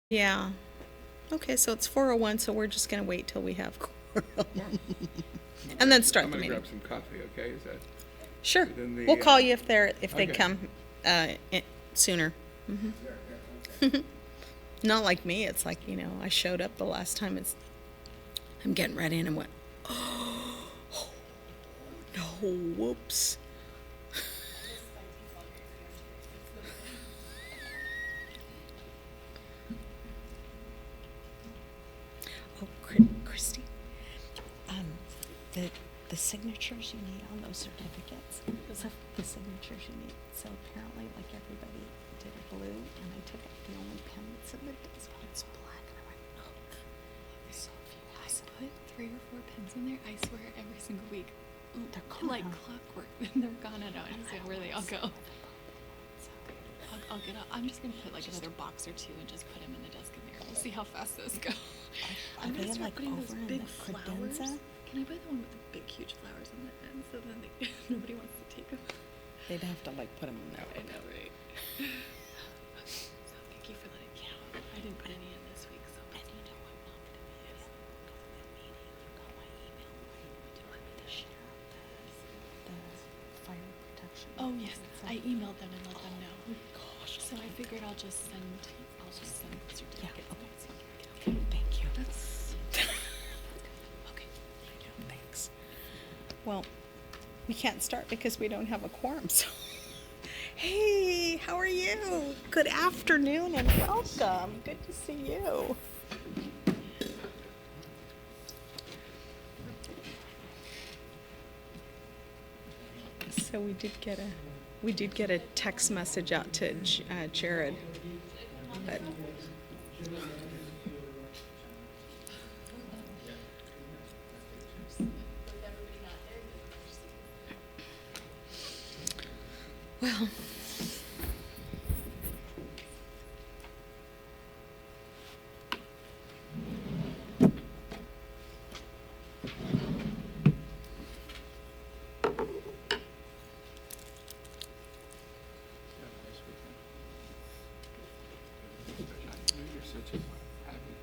Yeah. Okay, so it's 4:01, so we're just gonna wait till we have quorum. And then start I'm the gonna meeting. grab some coffee, okay? Is that Sure. within the, We'll call you if they okay. come sooner. Not like me. It's like, I showed up the last time. I'm getting ready and I went, oh, no, whoops. Oh, Christy, um, the the signatures you need on those certificates, those are the signatures you need. So apparently, like everybody did it blue, and I took out the only pen that's in the desk. It's black, and I went, oh. So if you I put 3 or 4 pens in there, I swear, every single week. They're gone, like huh? clockwork. They're gone. I don't understand where they all go. So I'll get out. I'm just gonna put like another box or 2 and just put them in the desk in there. We'll see how fast those go. Are I'm they gonna start like putting over those in big the flowers. credenza? Can I buy the one with the big, huge flowers on the end so then nobody wants to take them? They'd have to like put them in there. I know, right? So thank you for letting me know. I didn't put any in this week, so. And you know I'm not gonna be at a government meeting. You got my email. Would you like me to share the fire protection? Oh yes, I emailed them and let them know. Gosh. So I figured I'll just send certificates. Yeah, okay, thank you. That's Okay, thanks. Well, we can't start because we don't have a quorum, so. Hey, how are you? Good afternoon and welcome. Good to see you. So we did get a text message out to Jared, but well, Yeah, nice weekend. I know you're such a avid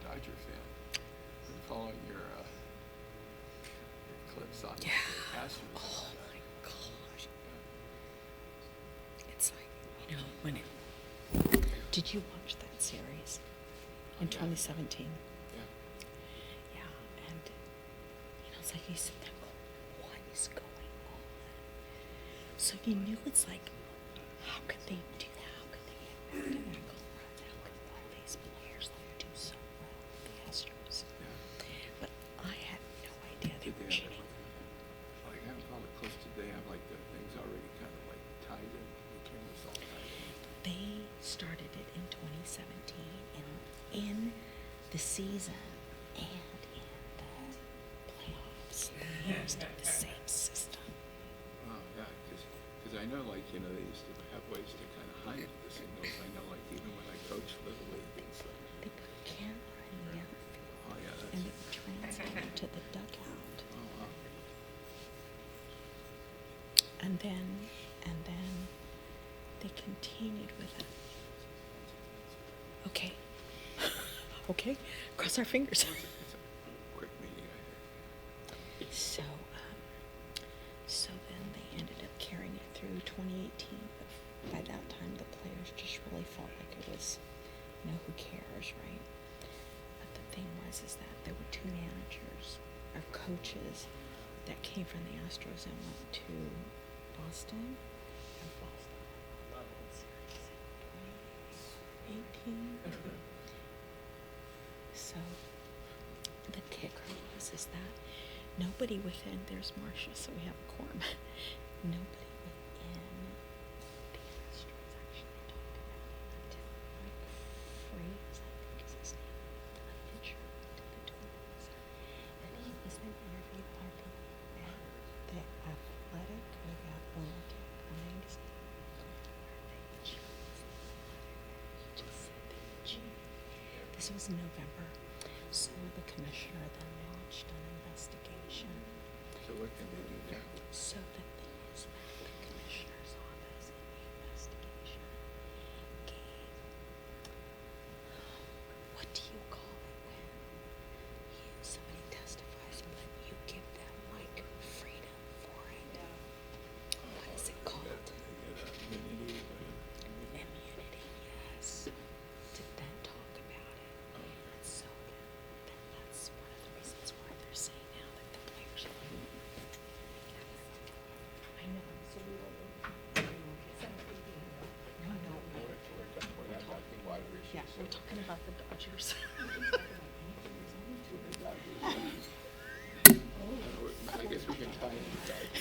Dodger fan. Been following your clips on Yeah. the Astros. Oh my gosh. It's like, when it. Did you watch that series in Yeah. 2017? Yeah. Yeah, and it's like you sit there and go, what is going on? So you knew it's like, how could they do that? How could they get back to that goal run? How could all these players do so well with the Astros? Yeah. But I had no idea they Did were they have cheating. like I haven't followed it close. Did they have like the things already kind of like tied in? The cameras all tied in. They started it in 2017 in the season and in the playoffs. They used the same system. Oh yeah, because I know like they used to have ways to kind of hide the signals. I know like even when I coached Little League and stuff. They put a camera in the outfield Oh yeah, that's. and it transmitted to the dugout. Oh wow. And then they continued with it. Okay. Okay. Cross our fingers. It's a quick meeting I heard. So then they ended up carrying it through 2018. But by that time, the players just really felt like it was, who cares, right? But the thing was, is that there were 2 managers or coaches that came from the Astros and went to Boston. And Boston won the World Series in 2018. So the kicker is that nobody within, there's Marcia, so we have a quorum. Nobody within the Astros actually talked about it until Mike Freeze, I think is his name, a pitcher to the Twins. And he was then interviewed by the Athletic or the Athletic magazine. They chose he just said they cheated. This was in November. So the commissioner then launched an investigation. So what can they do now? So the thing is that the commissioner's office in the investigation gave We're talking about the Dodgers. I guess we can tie in the Dodgers.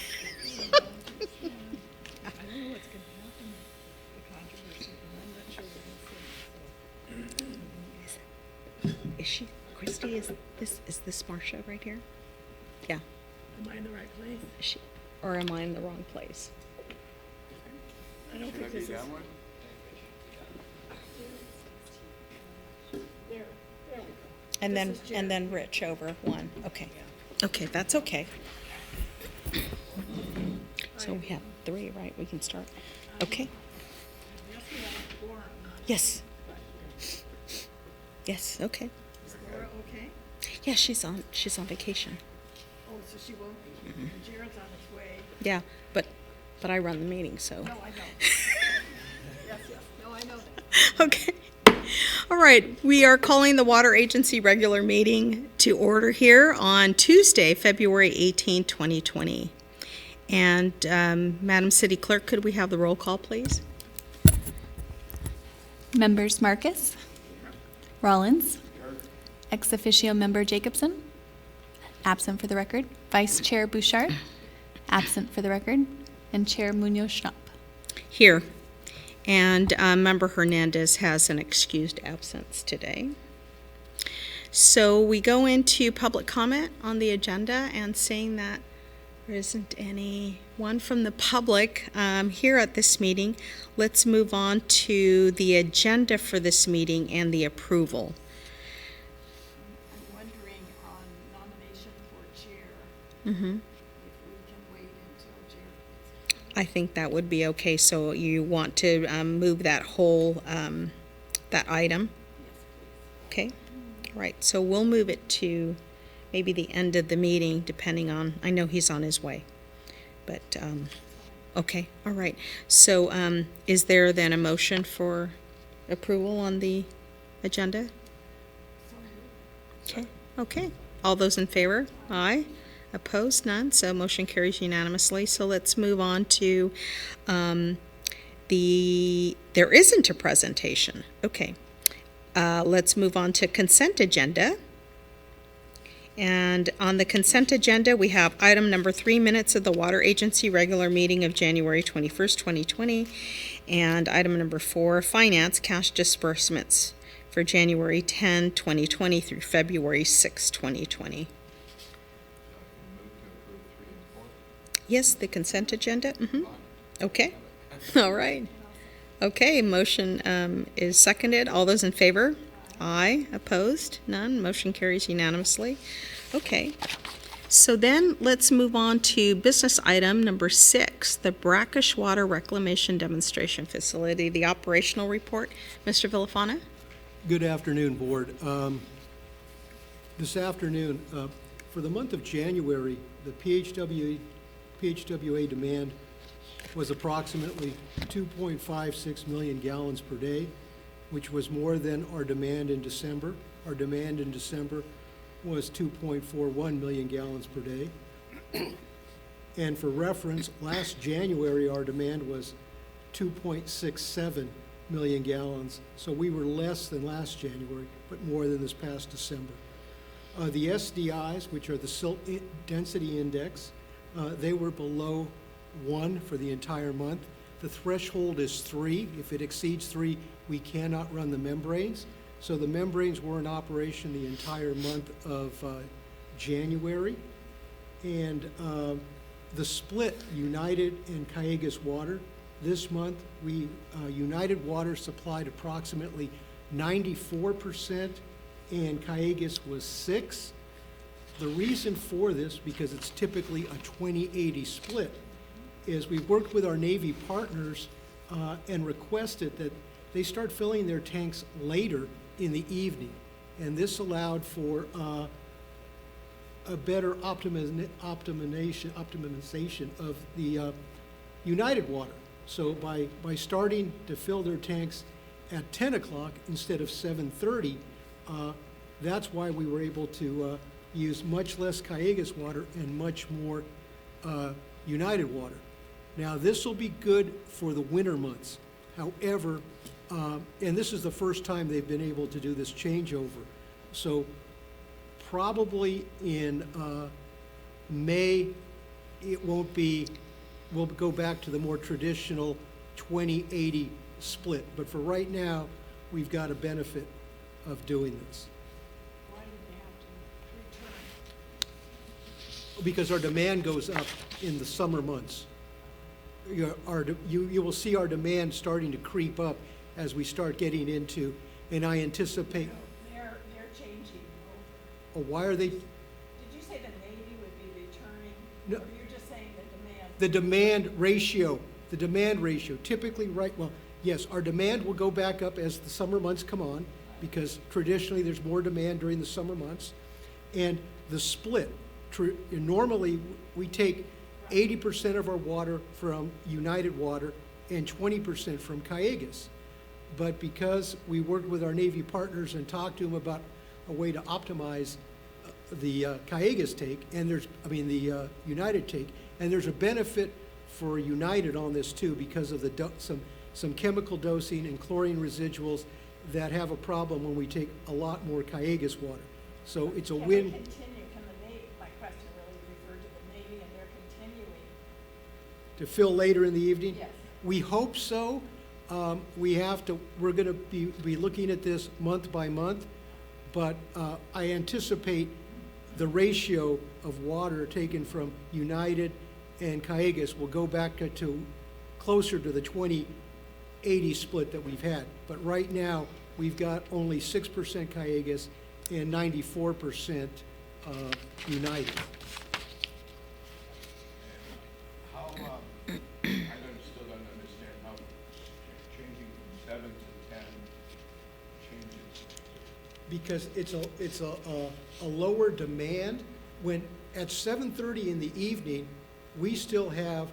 I don't know what's gonna happen with the controversy, and I'm not sure we're gonna see it, Is she, Christy, is this Marcia right here? Yeah. so. Am I in the right place? Is she, or am I in the wrong place? I don't Should I think be this is. that one? There we go. And This is and then Rich over one, okay. Okay, that's okay. So we have 3, right? We can start. Okay, Yes, we have a quorum, yes, but yes, okay. is Laura okay? Yeah, she's on vacation. Oh, so she won't be. And Jared's on his way. Yeah, but I run the meeting, so. No, I know. Yes, yes. No, I know that. Okay. All right, we are calling the Water Agency regular meeting to order here on Tuesday, February 18, 2020. And Madam City Clerk, could we have the roll call, please? Members Marcus, Rollins, ex officio member Jacobson, absent for the record. Vice Chair Bouchard, absent for the record. And Chair Munoz-Schnapp. Here. And Member Hernandez has an excused absence today. So we go into public comment on the agenda, and seeing that there isn't anyone from the public here at this meeting, let's move on to the agenda for this meeting and the approval. I'm wondering on nomination for chair, Mm-hmm. if we can wait until Jared gets. I think that would be okay. So you want to move that whole, that item? Yes, please. Okay, all right, so we'll move it to maybe the end of the meeting, depending on, I know he's on his way. But, okay, all right. So is there then a motion for approval on the agenda? Okay, okay. All those in favor? Aye. Opposed? None. So motion carries unanimously. So let's move on to there isn't a presentation. Okay. Let's move on to consent agenda. And on the consent agenda, we have item number 3, minutes of the Water Agency regular meeting of January 21st, 2020. And item number 4, finance cash disbursements for January 10, 2020 through February 6, 2020. Move to approve 3 and 4. Yes, the consent agenda? Mm-hmm. Fine. Okay. All right. Okay, motion is seconded. All those in favor? Aye. Opposed? None. Motion carries unanimously. Okay. So then let's move on to business item number 6, the Brackish Water Reclamation Demonstration Facility, the operational report. Mr. Villafana? Good afternoon, Board. This afternoon, for the month of January, the PHWA demand was approximately 2.56 million gallons per day, which was more than our demand in December. Our demand in December was 2.41 million gallons per day. And for reference, last January, our demand was 2.67 million gallons. So we were less than last January, but more than this past December. The SDIs, which are the Silt Density Index, they were below 1 for the entire month. The threshold is 3. If it exceeds 3, we cannot run the membranes. So the membranes were in operation the entire month of January. And the split, United and Cayugas Water, this month, United Water supplied approximately 94%, and Cayugas was 6%. The reason for this, because it's typically a 20-80 split, is we worked with our Navy partners and requested that they start filling their tanks later in the evening. And this allowed for a better optimization of the United Water. So by starting to fill their tanks at 10 o'clock instead of 7:30, that's why we were able to use much less Cayugas water and much more United Water. Now, this will be good for the winter months. However, And this is the first time they've been able to do this changeover. So probably in May, it won't be, we'll go back to the more traditional 20-80 split. But for right now, we've got a benefit of doing this. Why did they have to return? Because our demand goes up in the summer months. You will see our demand starting to creep up as we start getting into, and I anticipate, They're changing over. why are they, Did you say the Navy would be returning? No. Or you're just saying the demand? the demand ratio, typically, right, well, yes, our demand will go back up as the summer months come on, because traditionally there's more demand during the summer months. And the split, normally we take 80% of our water from United Water and 20% from Cayugas. But because we worked with our Navy partners and talked to them about a way to optimize the Cayugas take, and the United take, and there's a benefit for United on this too, because of the some chemical dosing and chlorine residuals that have a problem when we take a lot more Cayugas water. So it's a Can they win. continue, can the Navy, my question really referred to the Navy, and they're continuing? To fill later in the evening? Yes. We hope so. We're gonna be looking at this month by month, but I anticipate the ratio of water taken from United and Cayugas will go back to closer to the 20-80 split that we've had. But right now, we've got only 6% Cayugas and 94% United. How, I still don't understand how changing from 7 to 10 changes. Because it's a lower demand. When at 7:30 in the evening, we still have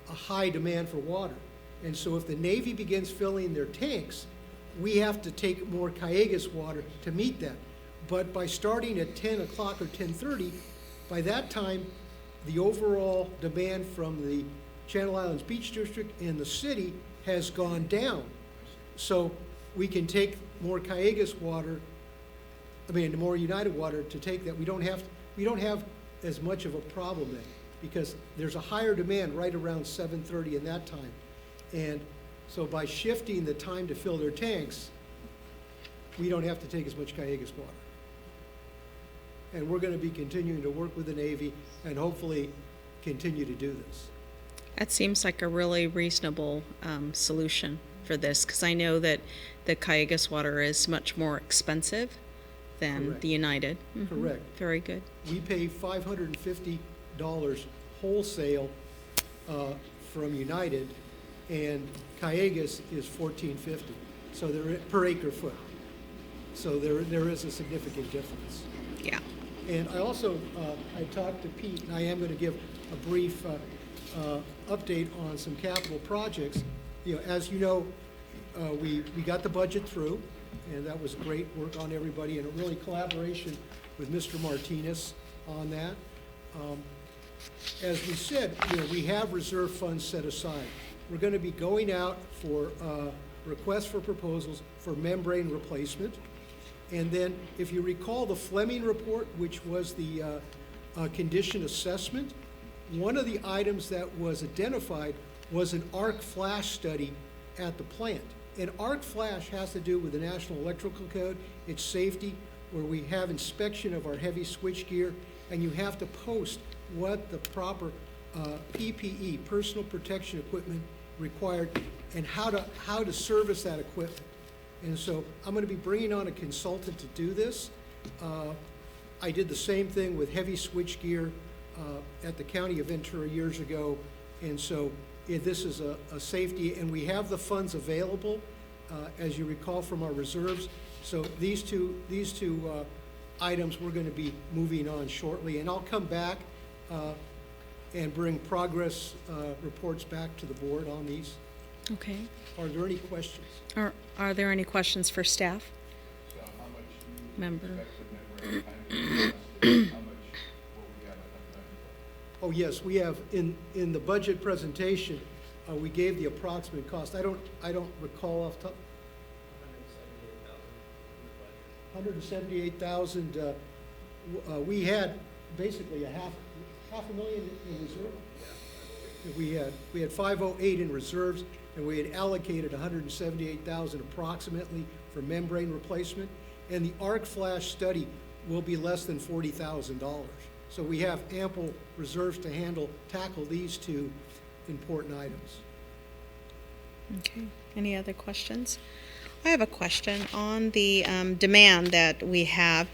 a high demand for water. And so if the Navy begins filling their tanks, we have to take more Cayugas water to meet that. But by starting at 10 o'clock or 10:30, by that time, the overall demand from the Channel Islands Beach District and the city has gone down. So we can take more Cayugas water, more United water to take that. We don't have as much of a problem then, because there's a higher demand right around 7:30 in that time. And so by shifting the time to fill their tanks, we don't have to take as much Cayugas water. And we're going to be continuing to work with the Navy and hopefully continue to do this. That seems like a really reasonable solution for this, because I know that the Cayugas water is much more expensive than Correct. the United. Mhm. Correct. Very good. We pay $550 wholesale from United, and Cayugas is $14.50. So per acre foot. So there is a significant difference. Yeah. And I also, I talked to Pete, and I am going to give a brief update on some capital projects. As you know, we got the budget through, and that was great work on everybody, and a really collaboration with Mr. Martinez on that. As we said, we have reserve funds set aside. We're going to be going out for requests for proposals for membrane replacement. And then, if you recall the Fleming report, which was the condition assessment, one of the items that was identified was an arc flash study at the plant. And arc flash has to do with the National Electrical Code, its safety, where we have inspection of our heavy switchgear, and you have to post what the proper PPE, personal protection equipment, required, and how to service that equipment. And so I'm going to be bringing on a consultant to do this. I did the same thing with heavy switchgear at the County of Ventura years ago. And so this is a safety, and we have the funds available, as you recall from our reserves. So these two items we're going to be moving on shortly. And I'll come back and bring progress reports back to the board on these. Okay. Are there any questions? Are there any questions for staff? So how much do you Member. expect the membrane time to cost, and how much will we have at Oh, yes, we have, in the budget presentation, we gave the approximate cost. I don't recall off top. 178,000, we had basically a half a million in reserve. We had 508 in reserves, and we had allocated 178,000 approximately for membrane replacement, and the arc flash study will be less than $40,000. So we have ample reserves to tackle these two important items. Okay, any other questions? I have a question on the demand that we have.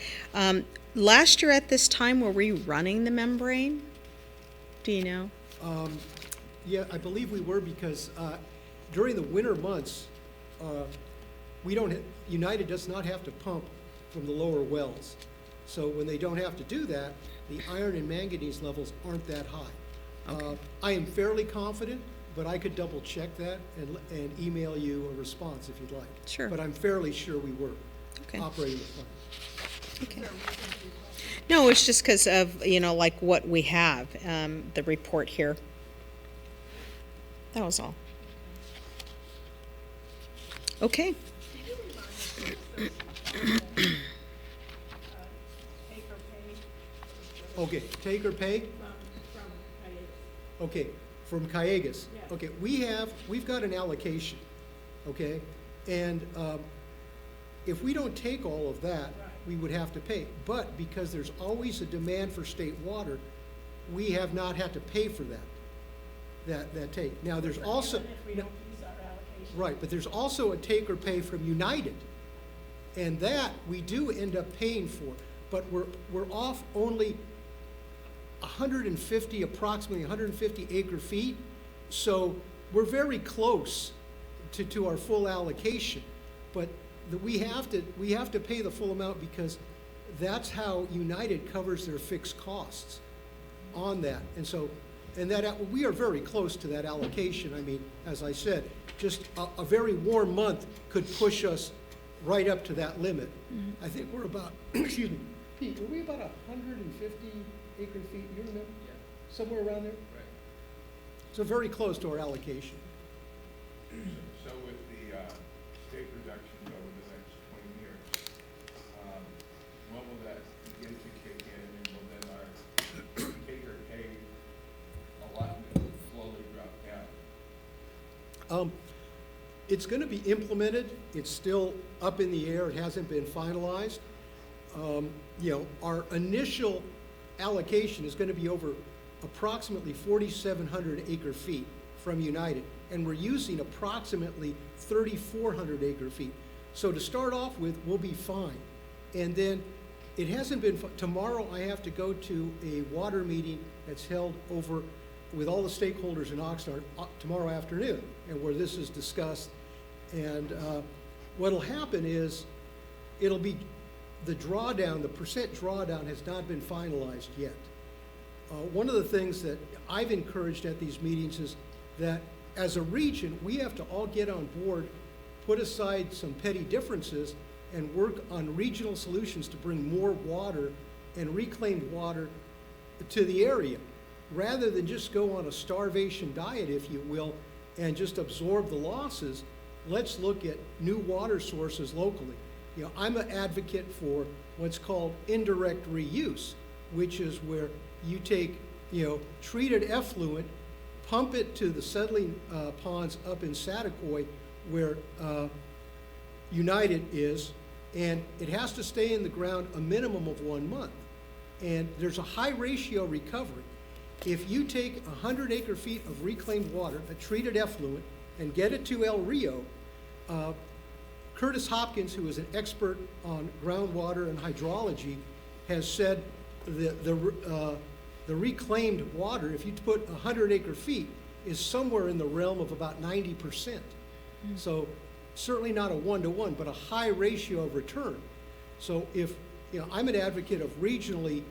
Last year at this time, were we running the membrane? Do you know? Yeah, I believe we were, because during the winter months, United does not have to pump from the lower wells. So when they don't have to do that, the iron and manganese levels aren't that high. Okay. I am fairly confident, but I could double check that and email you a response if you'd like. Sure. But I'm fairly sure we were Okay. operating the plant. Okay. No, it's just because of, like what we have, the report here. That was all. Okay. Take or pay Okay, take or pay? from Hiatus. Okay, from Callegas. Yeah. Okay, we've got an allocation, okay? And if we don't take all of that, we would have to pay. But because there's always a demand for state water, we have not had to pay for that take. Now, there's also, Even if we don't use our allocation. right, but there's also a take or pay from United. And that we do end up paying for, but we're off only 150, approximately 150 acre feet. So we're very close to our full allocation, but we have to pay the full amount because that's how United covers their fixed costs on that. And that we are very close to that allocation. I mean, as I said, just a very warm month could push us right up to that limit. Mm-hmm. I think we're about, excuse me, Pete, were we about 150 acre feet, you remember? Yeah. Somewhere around there? Right. So very close to our allocation. So with the state reductions over the next 20 years, when will that begin to kick in, and will then our take or pay allotment slowly drop down? It's going to be implemented. It's still up in the air. It hasn't been finalized. Our initial allocation is going to be over approximately 4,700 acre feet from United, and we're using approximately 3,400 acre feet. So to start off with, we'll be fine. And then it hasn't been, tomorrow I have to go to a water meeting that's held over with all the stakeholders in Oxnard tomorrow afternoon, and where this is discussed. And what'll happen is, it'll be the drawdown, the percent drawdown has not been finalized yet. One of the things that I've encouraged at these meetings is that as a region, we have to all get on board, put aside some petty differences, and work on regional solutions to bring more water and reclaimed water to the area, rather than just go on a starvation diet, if you will, and just absorb the losses. Let's look at new water sources locally. I'm an advocate for what's called indirect reuse, which is where you take, treated effluent, pump it to the settling ponds up in Satakoy, where United is, and it has to stay in the ground a minimum of 1 month. And there's a high ratio recovery. If you take 100 acre feet of reclaimed water, a treated effluent, and get it to El Rio, Curtis Hopkins, who is an expert on groundwater and hydrology, has said the reclaimed water, if you put 100 acre feet, is somewhere in the realm of about 90%. So certainly not a 1-to-1, but a high ratio of return. So if, I'm an advocate of regionally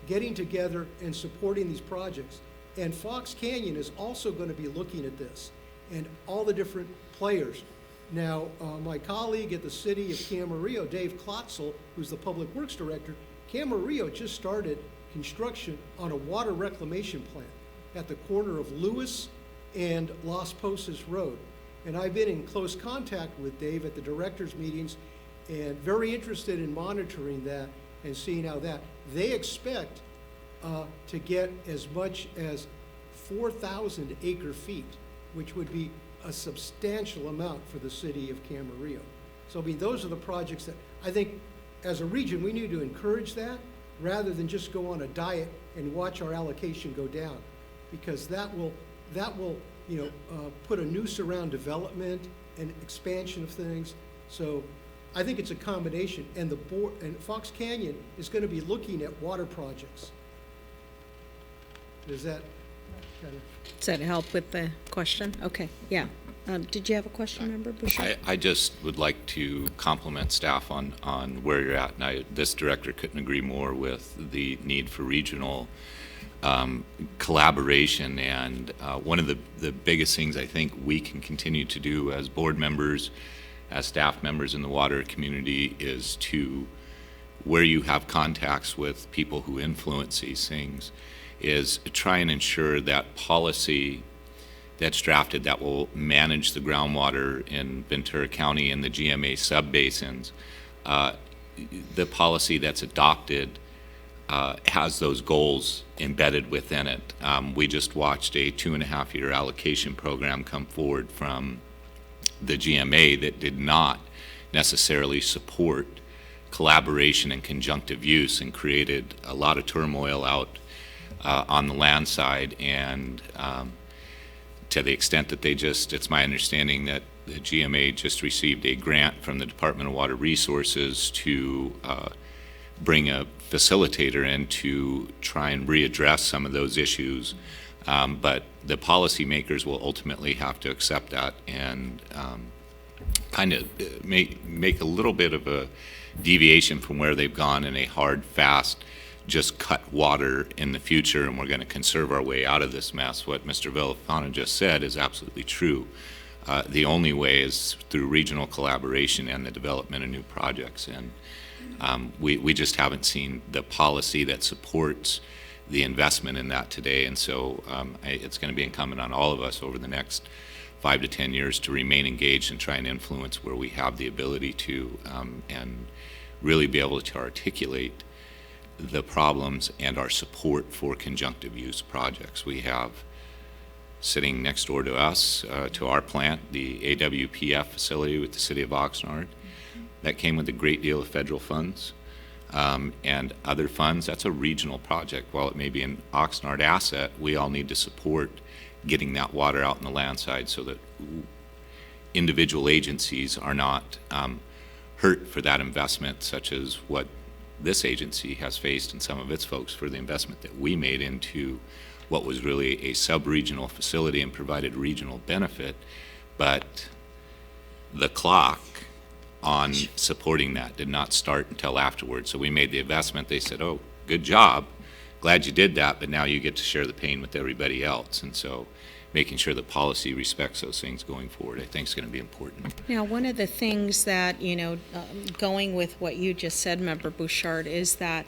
getting together and supporting these projects. And Fox Canyon is also going to be looking at this, and all the different players. Now, my colleague at the city of Camarillo, Dave Klotzel, who's the Public Works Director, Camarillo just started construction on a water reclamation plant at the corner of Lewis and Las Posas Road. And I've been in close contact with Dave at the directors' meetings, and very interested in monitoring that and seeing how that. They expect to get as much as 4,000 acre feet, which would be a substantial amount for the city of Camarillo. So, I mean, those are the projects that I think, as a region, we need to encourage that rather than just go on a diet and watch our allocation go down, because that will put a noose around development and expansion of things. So, I think it's a combination, and the board and Fox Canyon is going to be looking at water projects. Does that kind of? Does that help with the question? Okay, yeah. Did you have a question, Member Bouchard? I just would like to compliment staff on where you're at. And this director couldn't agree more with the need for regional collaboration. And one of the biggest things I think we can continue to do as board members, as staff members in the water community, is to, where you have contacts with people who influence these things, is try and ensure that policy that's drafted that will manage the groundwater in Ventura County and the GMA subbasins, the policy that's adopted has those goals embedded within it. We just watched a 2.5-year allocation program come forward from the GMA that did not necessarily support collaboration and conjunctive use, and created a lot of turmoil out on the land side. And to the extent that it's my understanding that the GMA just received a grant from the Department of Water Resources to bring a facilitator in to try and readdress some of those issues. But the policymakers will ultimately have to accept that and kind of make a little bit of a deviation from where they've gone in a hard, fast, just cut water in the future and we're going to conserve our way out of this mess. What Mr. Villafana just said is absolutely true. The only way is through regional collaboration and the development of new projects. And we just haven't seen the policy that supports the investment in that today. And so it's going to be incumbent on all of us over the next 5 to 10 years to remain engaged and try and influence where we have the ability to, and really be able to articulate the problems and our support for conjunctive use projects. We have sitting next door to us, to our plant, the AWPF facility with the city of Oxnard. That came with a great deal of federal funds and other funds. That's a regional project. While it may be an Oxnard asset, we all need to support getting that water out in the land side so that individual agencies are not hurt for that investment, such as what this agency has faced and some of its folks for the investment that we made into what was really a sub-regional facility and provided regional benefit. But the clock on supporting that did not start until afterwards. So we made the investment. They said, oh, good job. Glad you did that, but now you get to share the pain with everybody else. And so making sure that policy respects those things going forward, I think, is going to be important. Now, one of the things that, going with what you just said, Member Bouchard, is that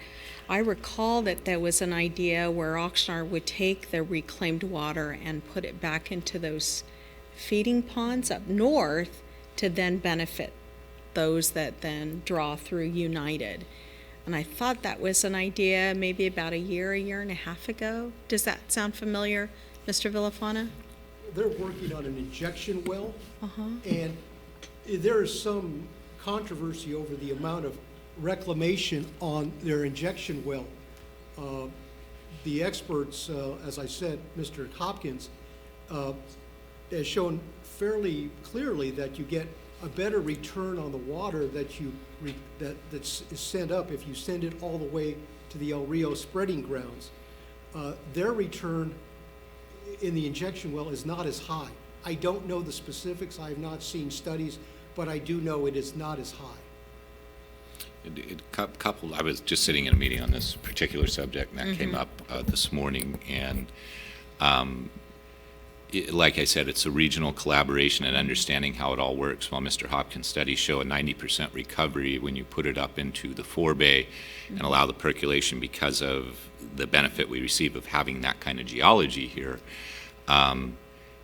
I recall that there was an idea where Oxnard would take the reclaimed water and put it back into those feeding ponds up north to then benefit those that then draw through United. And I thought that was an idea maybe about a year and a half ago. Does that sound familiar, Mr. Villafana? They're working on an injection well, and there is some controversy over the amount of reclamation on their injection well. The experts, as I said, Mr. Hopkins, has shown fairly clearly that you get a better return on the water that that's sent up if you send it all the way to the El Rio spreading grounds. Their return in the injection well is not as high. I don't know the specifics. I have not seen studies, but I do know it is not as high. Coupled, I was just sitting in a meeting on this particular subject, and that came up this morning. And like I said, it's a regional collaboration and understanding how it all works. While Mr. Hopkins' studies show a 90% recovery when you put it up into the forebay and allow the percolation because of the benefit we receive of having that kind of geology here,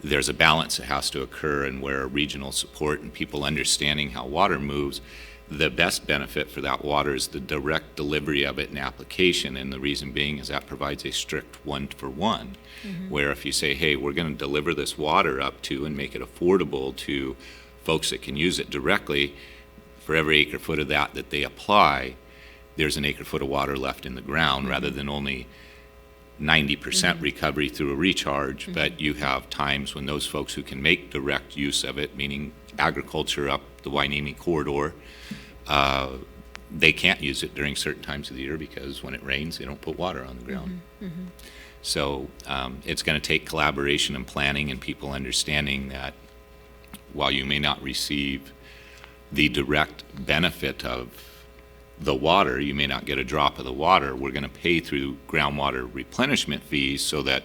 there's a balance that has to occur, and where regional support and people understanding how water moves, the best benefit for that water is the direct delivery of it in application, and the reason being is that provides a strict one-for-one, where if you say, hey, we're going to deliver this water up to and make it affordable to folks that can use it directly, for every acre foot of that they apply, there's an acre foot of water left in the ground rather than only 90% recovery through a recharge. But you have times when those folks who can make direct use of it, meaning agriculture up the Hueneme corridor, they can't use it during certain times of the year because when it rains, they don't put water on the ground. So it's going to take collaboration and planning and people understanding that while you may not receive the direct benefit of the water, you may not get a drop of the water, we're going to pay through groundwater replenishment fees so that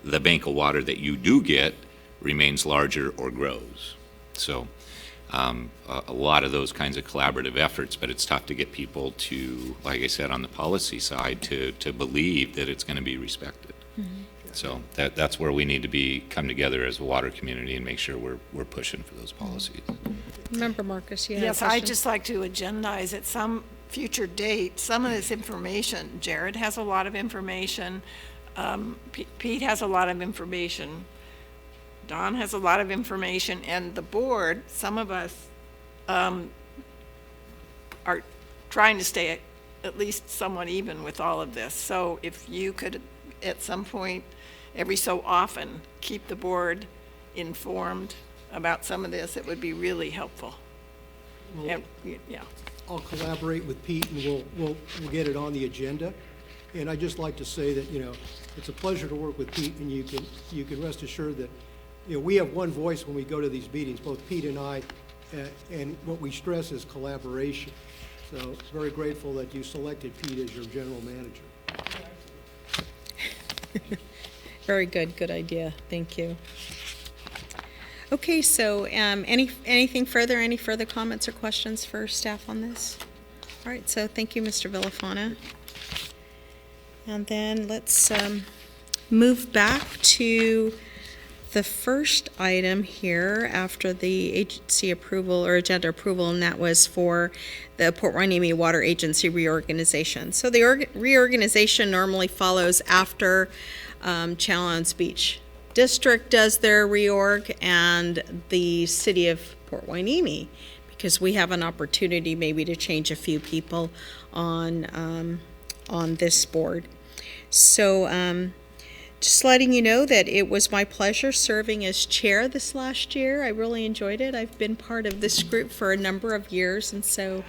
the bank of water that you do get remains larger or grows. So a lot of those kinds of collaborative efforts, but it's tough to get people to, like I said, on the policy side, to believe that it's going to be respected. So that's where we need to come together as a water community and make sure we're pushing for those policies. Member Marcus, you had a Yes, question? I'd just like to agendize at some future date some of this information. Jared has a lot of information. Pete has a lot of information. Don has a lot of information, and the board, some of us are trying to stay at least somewhat even with all of this. So if you could, at some point, every so often, keep the board informed about some of this, it would be really helpful. Well, And, yeah. I'll collaborate with Pete and we'll get it on the agenda. And I'd just like to say that, it's a pleasure to work with Pete, and you can rest assured that, we have one voice when we go to these meetings, both Pete and I, and what we stress is collaboration. So very grateful that you selected Pete as your general manager. Very good, good idea. Thank you. Okay, so anything further? Any further comments or questions for staff on this? All right, so thank you, Mr. Villafana. And then let's move back to the first item here after the agency approval or agenda approval, and that was for the Port Hueneme Water Agency reorganization. So the reorganization normally follows after Challenge Beach District does their reorg and the city of Port Hueneme, because we have an opportunity maybe to change a few people on this board. So just letting you know that it was my pleasure serving as chair this last year. I really enjoyed it. I've been part of this group for a number of years, and so,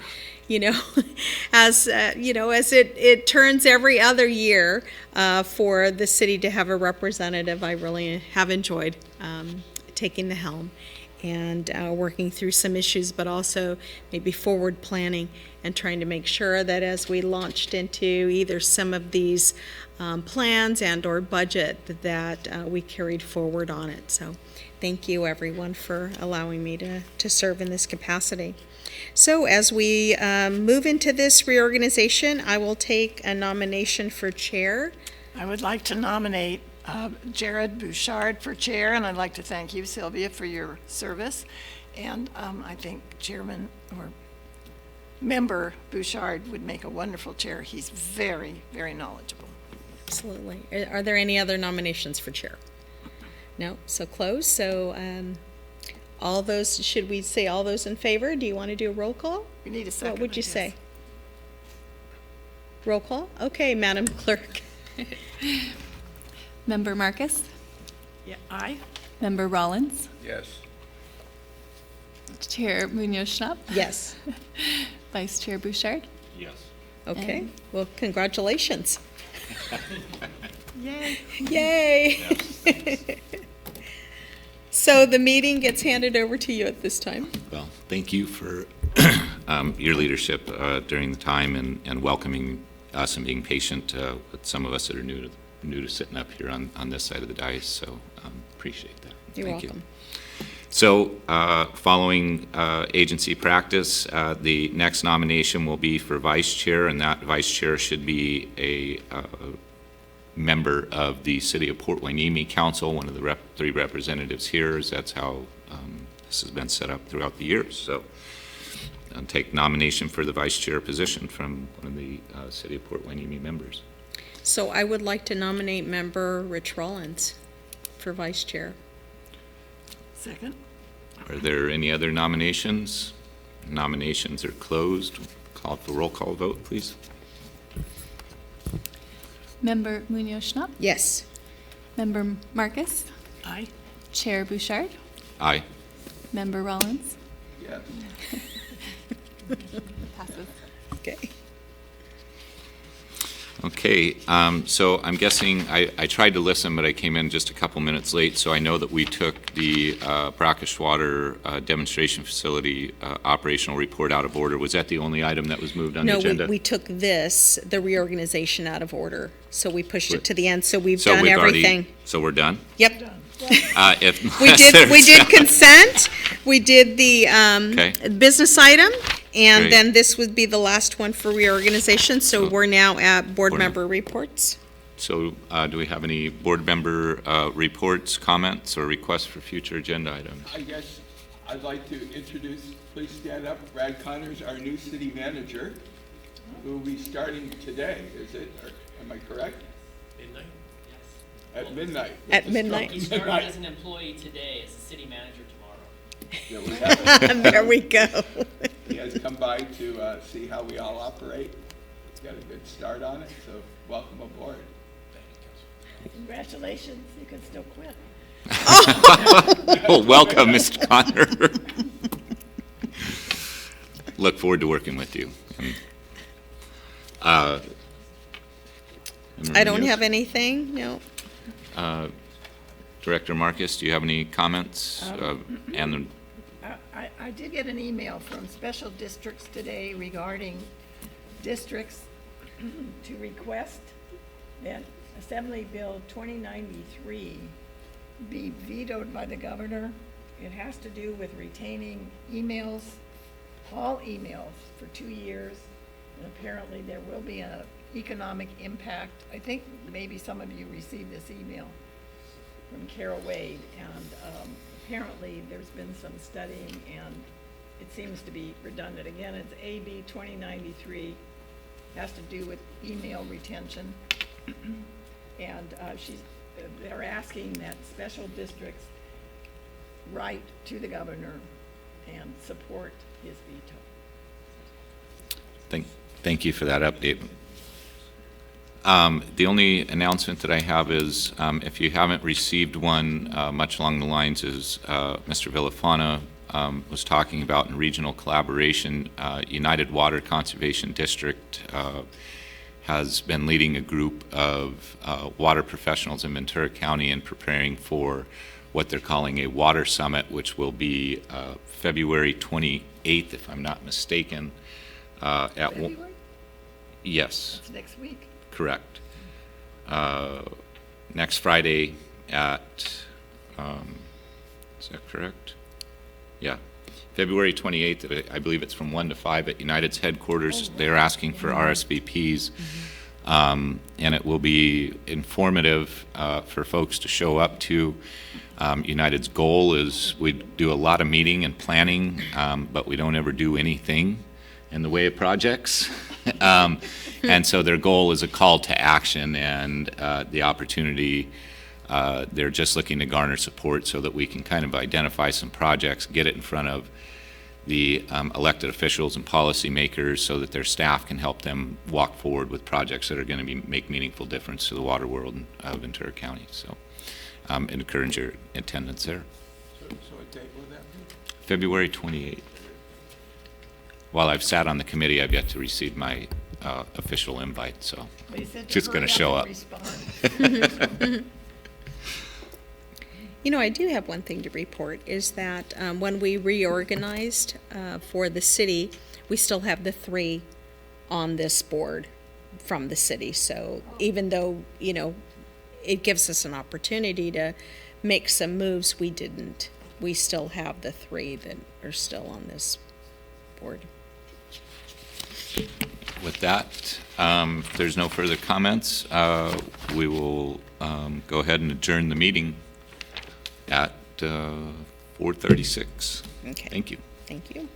as it turns every other year for the city to have a representative, I really have enjoyed taking the helm and working through some issues, but also maybe forward planning and trying to make sure that as we launched into either some of these plans and or budget that we carried forward on it. So thank you everyone for allowing me to serve in this capacity. So as we move into this reorganization, I will take a nomination for chair. I would like to nominate Jared Bouchard for chair, and I'd like to thank you, Sylvia, for your service. And I think Chairman or Member Bouchard would make a wonderful chair. He's very, very knowledgeable. Absolutely. Are there any other nominations for chair? No, so close. So all those, should we say all those in favor? Do you want to do a roll call? We need a second. What would I you guess. say? Roll call? Okay, Madam Clerk. Member Marcus? Yeah, aye. Member Rollins? Yes. Chair Munoz-Schnapp? Yes. Vice Chair Bouchard? Yes. Okay, And- well, congratulations. Yay. Yay. So the meeting gets handed over to you at this time. Well, thank you for your leadership during the time and welcoming us and being patient with some of us that are new to sitting up here on this side of the dais. So appreciate that. You're Thank welcome. you. So following agency practice, the next nomination will be for vice chair, and that vice chair should be a member of the City of Port Hueneme Council, one of the three representatives here, as that's how this has been set up throughout the years. So take nomination for the vice chair position from one of the City of Port Hueneme members. So I would like to nominate member Rich Rollins for vice chair. Second? Are there any other nominations? Nominations are closed. Call for roll call vote, please. Member Munoz-Schnapp, Yes. Member Marcus, Aye. Chair Bouchard, Aye. Member Rollins. Yes. Passes. Okay. Okay, so I'm guessing, I tried to listen, but I came in just a couple minutes late, so I know that we took the brackish water demonstration facility operational report out of order. Was that the only item that was moved on the No, agenda? we took the reorganization out of order, so we pushed it to the end, so we've So done we've already- everything. So we're done? Yep. If We did consent, we did the Okay. business item, and Great. then this would be the last one for reorganization, so So- we're now at board Board member reports. So do we have any board member reports, comments, or requests for future agenda items? I guess I'd like to introduce, please stand up, Brad Connors, our new city manager, who will be starting today, is it? Or am I correct? Midnight? Yes. At midnight. At midnight. He started as an employee today, as a city manager tomorrow. Yeah, we have it. There we go. He has come by to see how we all operate. He's got a good start on it, so welcome aboard. Congratulations, you can still quit. Well, welcome, Mr. Connor. Look forward to working with you. I don't have anything, no. Director Marcus, do you have any comments? And I did get an email from special districts today regarding districts to request that Assembly Bill 2093 be vetoed by the governor. It has to do with retaining emails, all emails, for 2 years. And apparently there will be an economic impact. I think maybe some of you received this email from Carol Wade, and apparently there's been some studying, and it seems to be redundant. Again, it's AB 2093, has to do with email retention, and they're asking that special districts write to the governor and support his veto. thank you for that update. The only announcement that I have is, if you haven't received one, much along the lines as Mr. Villafana was talking about in regional collaboration, United Water Conservation District has been leading a group of water professionals in Ventura County in preparing for what they're calling a water summit, which will be February 28th, if I'm not mistaken. February? Yes. That's next week. Correct. Next Friday at, is that correct? Yeah, February 28th, I believe it's from 1 to 5 at United's headquarters. They're asking for RSVPs. And it will be informative for folks to show up to. United's goal is we do a lot of meeting and planning, but we don't ever do anything in the way of projects. And so their goal is a call to action and the opportunity. They're just looking to garner support so that we can kind of identify some projects, get it in front of the elected officials and policymakers so that their staff can help them walk forward with projects that are going to make meaningful difference to the water world of Ventura County. So encourage your attendance there. So what date will that be? February 28th. While I've sat on the committee, I've yet to receive my official invite, so But he said to just hurry going to show and up. respond. You know, I do have one thing to report, is that when we reorganized for the city, we still have the 3 on this board from the city. So even though, you know, it gives us an opportunity to make some moves, we didn't. We still have the 3 that are still on this board. With that, if there's no further comments, we will go ahead and adjourn the meeting at 4:36. Okay. Thank you. Thank you.